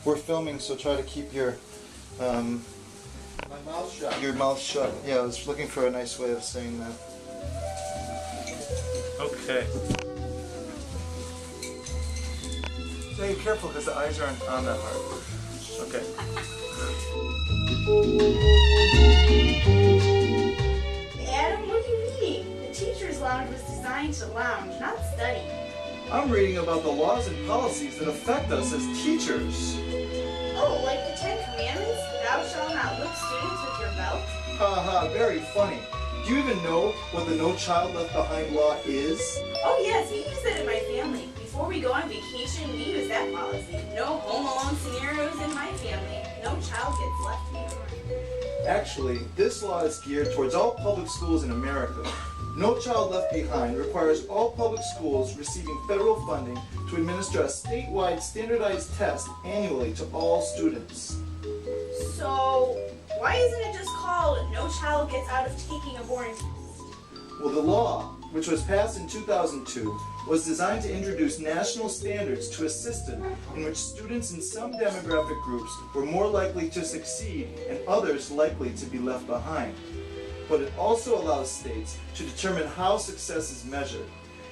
We're filming, so try to keep your My mouth shut. your mouth shut. Yeah, I was looking for a nice way of saying that. Okay. Stay careful because the eyes aren't on that hard. Okay. Adam, what are you reading? The teacher's lounge was designed to lounge, not study. I'm reading about the laws and policies that affect us as teachers. Oh, like the Ten Commandments? Thou shalt not whip students with your belt? Haha, very funny. Do you even know what the No Child Left Behind law is? Oh yes, we use that in my family. Before we go on vacation, we use that policy. No home alone scenarios in my family. No child gets left behind. Actually, this law is geared towards all public schools in America. No Child Left Behind requires all public schools receiving federal funding to administer a statewide standardized test annually to all students. So, why isn't it just called No Child Gets Out of Taking a Boring Test? Well, the law, which was passed in 2002, was designed to introduce national standards to a system in which students in some demographic groups were more likely to succeed and others likely to be left behind. But it also allows states to determine how success is measured.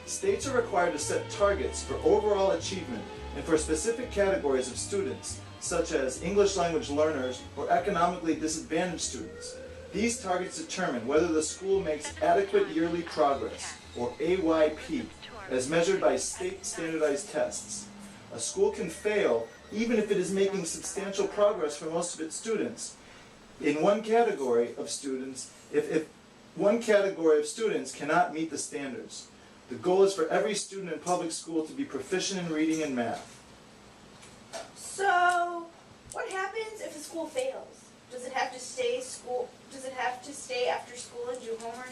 States are required to set targets for overall achievement and for specific categories of students, such as English language learners or economically disadvantaged students. These targets determine whether the school makes adequate yearly progress, or AYP, as measured by state standardized tests. A school can fail even if it is making substantial progress for most of its students. In one category of students, if one category of students cannot meet the standards. The goal is for every student in public school to be proficient in reading and math. So, what happens if a school fails? Does it have to stay school? Does it have to stay after school and do homework?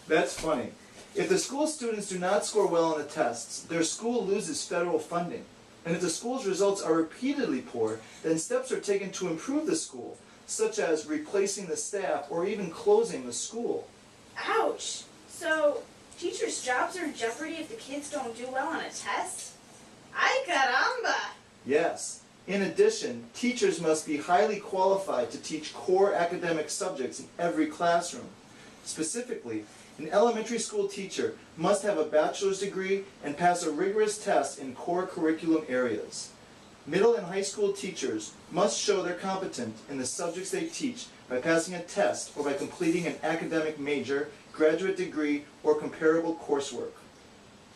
That's funny. If the school students do not score well on the tests, their school loses federal funding. And if the school's results are repeatedly poor, then steps are taken to improve the school, such as replacing the staff or even closing the school. Ouch! So, teachers' jobs are in jeopardy if the kids don't do well on a test? Ay caramba! Yes. In addition, teachers must be highly qualified to teach core academic subjects in every classroom. Specifically, an elementary school teacher must have a bachelor's degree and pass a rigorous test in core curriculum areas. Middle and high school teachers must show they're competent in the subjects they teach by passing a test or by completing an academic major, graduate degree, or comparable coursework.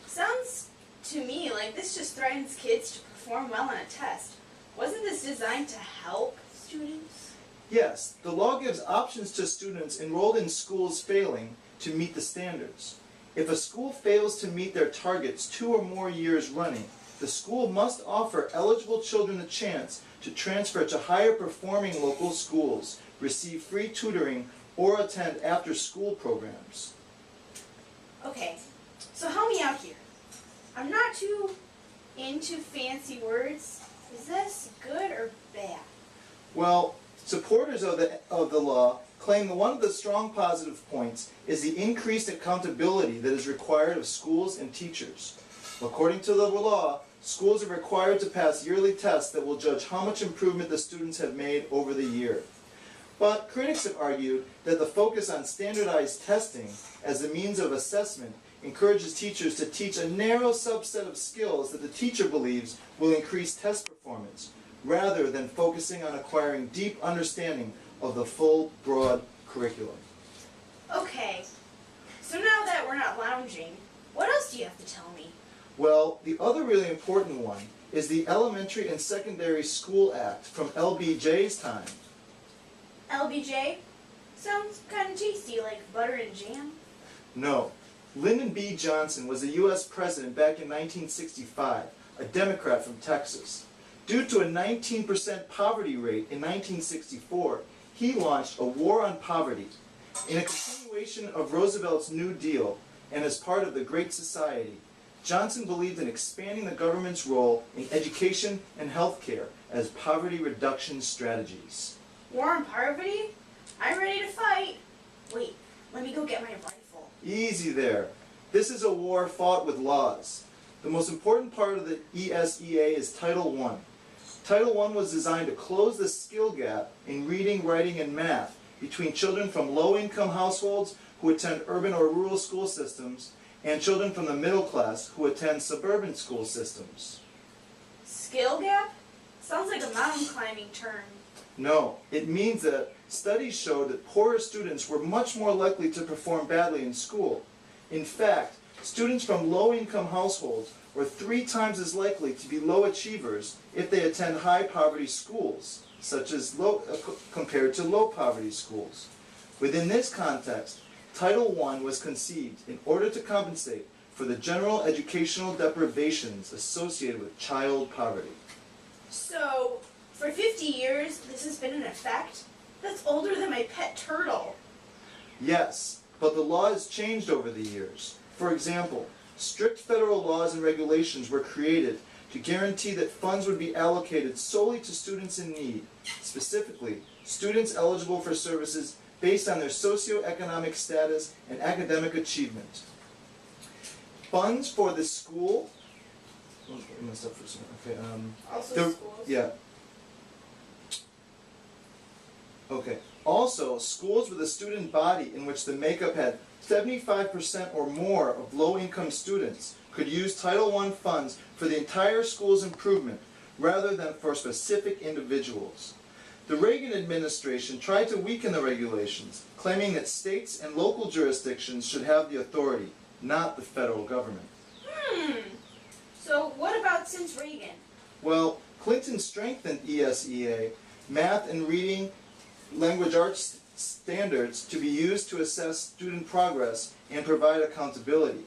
Sounds to me like this just threatens kids to perform well on a test. Wasn't this designed to help students? Yes, the law gives options to students enrolled in schools failing to meet the standards. If a school fails to meet their targets 2 or more years running, the school must offer eligible children a chance to transfer to higher performing local schools, receive free tutoring, or attend after-school programs. Okay, so help me out here. I'm not too into fancy words. Is this good or bad? Well, supporters of the law claim that one of the strong positive points is the increased accountability that is required of schools and teachers. According to the law, schools are required to pass yearly tests that will judge how much improvement the students have made over the year. But critics have argued that the focus on standardized testing as a means of assessment encourages teachers to teach a narrow subset of skills that the teacher believes will increase test performance, rather than focusing on acquiring deep understanding of the full, broad curriculum. Okay, so now that we're not lounging, what else do you have to tell me? Well, the other really important one is the Elementary and Secondary School Act from LBJ's time. LBJ? Sounds kind of tasty, like butter and jam. No. Lyndon B. Johnson was a U.S. president back in 1965, a Democrat from Texas. Due to a 19% poverty rate in 1964, he launched a war on poverty. In a continuation of Roosevelt's New Deal, and as part of the Great Society, Johnson believed in expanding the government's role in education and health care as poverty reduction strategies. War on poverty? I'm ready to fight. Wait, let me go get my rifle. Easy there. This is a war fought with laws. The most important part of the ESEA is Title I. Title I was designed to close the skill gap in reading, writing, and math between children from low-income households who attend urban or rural school systems and children from the middle class who attend suburban school systems. Skill gap? Sounds like a mountain climbing term. No, it means that studies showed that poorer students were much more likely to perform badly in school. In fact, students from low-income households were 3 times as likely to be low achievers if they attend high-poverty schools, such as compared to low-poverty schools. Within this context, Title I was conceived in order to compensate for the general educational deprivations associated with child poverty. So, for 50 years, this has been in effect? That's older than my pet turtle. Yes, but the law has changed over the years. For example, strict federal laws and regulations were created to guarantee that funds would be allocated solely to students in need, specifically students eligible for services based on their socioeconomic status and academic achievement. Funds for the school, I messed up for a second. Okay, Also schools. yeah. Okay. Also, schools with a student body in which the makeup had 75% or more of low-income students could use Title I funds for the entire school's improvement rather than for specific individuals. The Reagan administration tried to weaken the regulations, claiming that states and local jurisdictions should have the authority, not the federal government. So what about since Reagan? Well, Clinton strengthened ESEA, math and reading language arts standards to be used to assess student progress and provide accountability.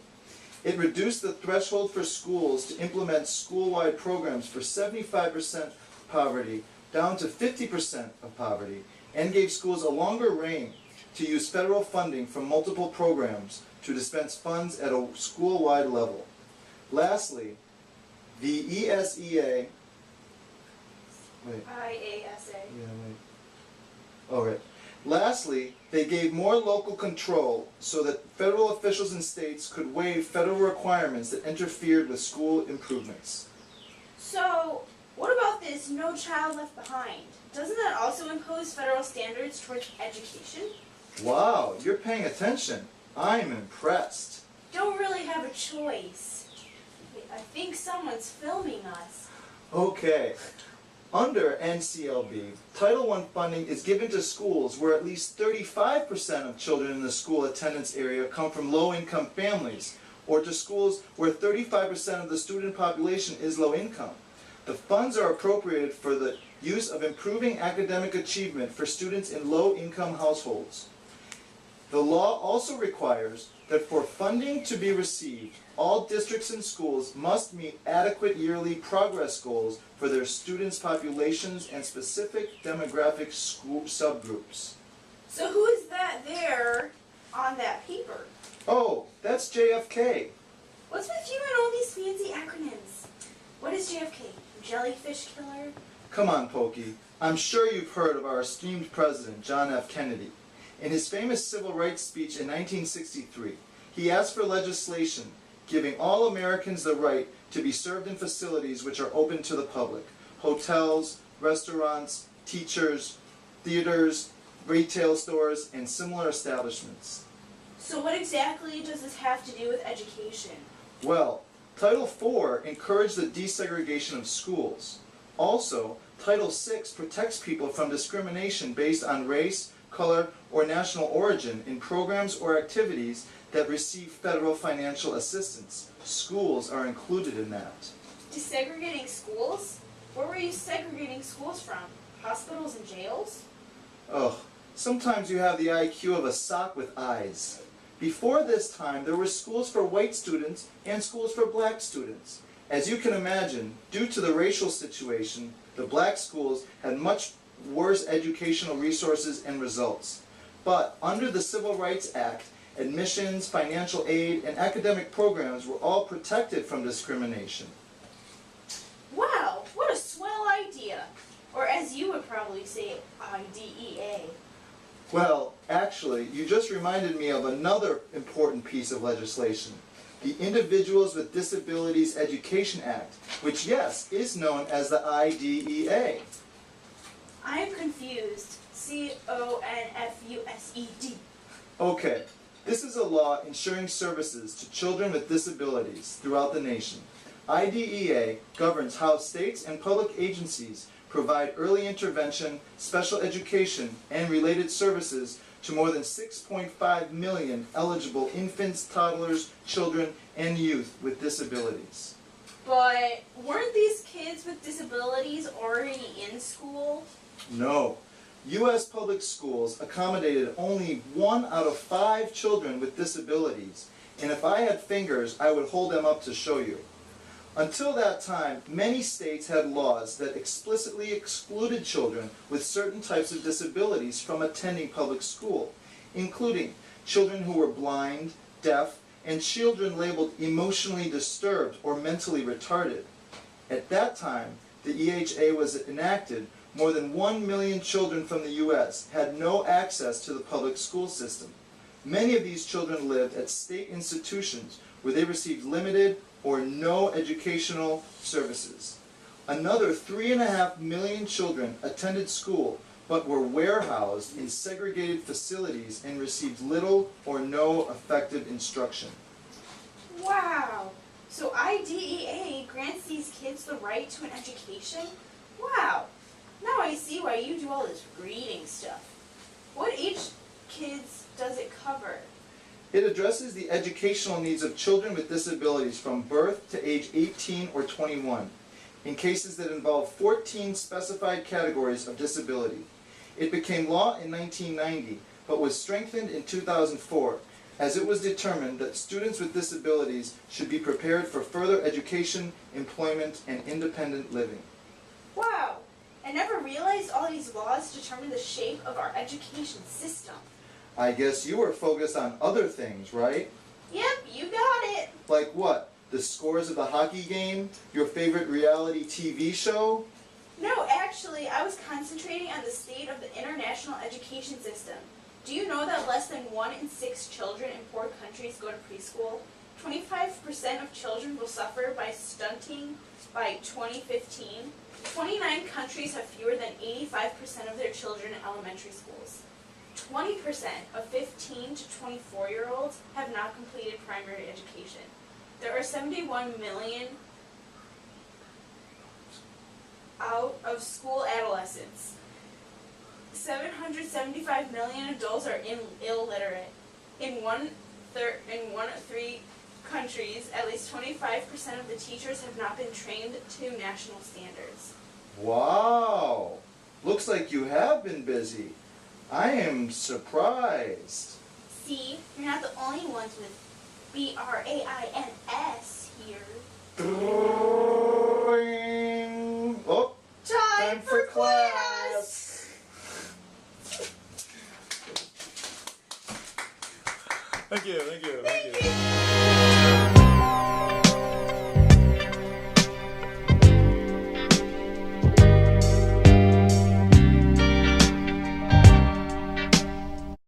It reduced the threshold for schools to implement school-wide programs for 75% poverty down to 50% of poverty, and gave schools a longer range to use federal funding from multiple programs to dispense funds at a school-wide level. Lastly, the ESEA, IASA. All right. Lastly, they gave more local control so that federal officials and states could waive federal requirements that interfered with school improvements. So, what about this No Child Left Behind? Doesn't that also impose federal standards towards education? Wow, you're paying attention. I'm impressed. Don't really have a choice. I think someone's filming us. Okay. Under NCLB, Title I funding is given to schools where at least 35% of children in the school attendance area come from low-income families, or to schools where 35% of the student population is low income. The funds are appropriated for the use of improving academic achievement for students in low-income households. The law also requires that for funding to be received, all districts and schools must meet adequate yearly progress goals for their students' populations and specific demographic school subgroups. So who is that there on that paper? Oh, that's JFK. What's with you and all these fancy acronyms? What is JFK? Jellyfish killer? Come on, Pokey. I'm sure you've heard of our esteemed president, John F. Kennedy. In his famous civil rights speech in 1963, he asked for legislation giving all Americans the right to be served in facilities which are open to the public: hotels, restaurants, teachers, theaters, retail stores, and similar establishments. So what exactly does this have to do with education? Well, Title IV encouraged the desegregation of schools. Also, Title VI protects people from discrimination based on race, color, or national origin in programs or activities that receive federal financial assistance. Schools are included in that. Desegregating schools? Where were you segregating schools from? Hospitals and jails? Ugh, sometimes you have the IQ of a sock with eyes. Before this time, there were schools for white students and schools for black students. As you can imagine, due to the racial situation, the black schools had much worse educational resources and results. But under the Civil Rights Act, admissions, financial aid, and academic programs were all protected from discrimination. Wow, what a swell idea. Or as you would probably say, IDEA. Well, actually, you just reminded me of another important piece of legislation. the Individuals with Disabilities Education Act, which, yes, is known as the IDEA. I am confused. CONFUSED. Okay, this is a law ensuring services to children with disabilities throughout the nation. IDEA governs how states and public agencies provide early intervention, special education, and related services to more than 6.5 million eligible infants, toddlers, children, and youth with disabilities. But weren't these kids with disabilities already in school? No. U.S. public schools accommodated only 1 out of 5 children with disabilities, and if I had fingers, I would hold them up to show you. Until that time, many states had laws that explicitly excluded children with certain types of disabilities from attending public school, including children who were blind, deaf, and children labeled emotionally disturbed or mentally retarded. At that time, the EHA was enacted. More than 1 million children from the U.S. had no access to the public school system. Many of these children lived at state institutions where they received limited or no educational services. Another 3.5 million children attended school but were warehoused in segregated facilities and received little or no effective instruction. Wow. So IDEA grants these kids the right to an education? Wow. Now I see why you do all this reading stuff. What age kids does it cover? It addresses the educational needs of children with disabilities from birth to age 18 or 21, in cases that involve 14 specified categories of disability. It became law in 1990, but was strengthened in 2004, as it was determined that students with disabilities should be prepared for further education, employment, and independent living. Wow. I never realized all these laws determine the shape of our education system. I guess you were focused on other things, right? Yep, you got it. Like what? The scores of the hockey game? Your favorite reality TV show? No, actually, I was concentrating on the state of the international education system. Do you know that less than 1 in 6 children in poor countries go to preschool? 25% of children will suffer by stunting by 2015. 29 countries have fewer than 85% of their children in elementary schools. 20% of 15 to 24-year-olds have not completed primary education. There are 71 million out of school adolescents. 775 million adults are illiterate. In one of 3 countries, at least 25% of the teachers have not been trained to national standards. Wow! Looks like you have been busy. I am surprised. See, you're not the only ones with BRAINS here. Oh, Time for class! Thank you, thank you, Thank you!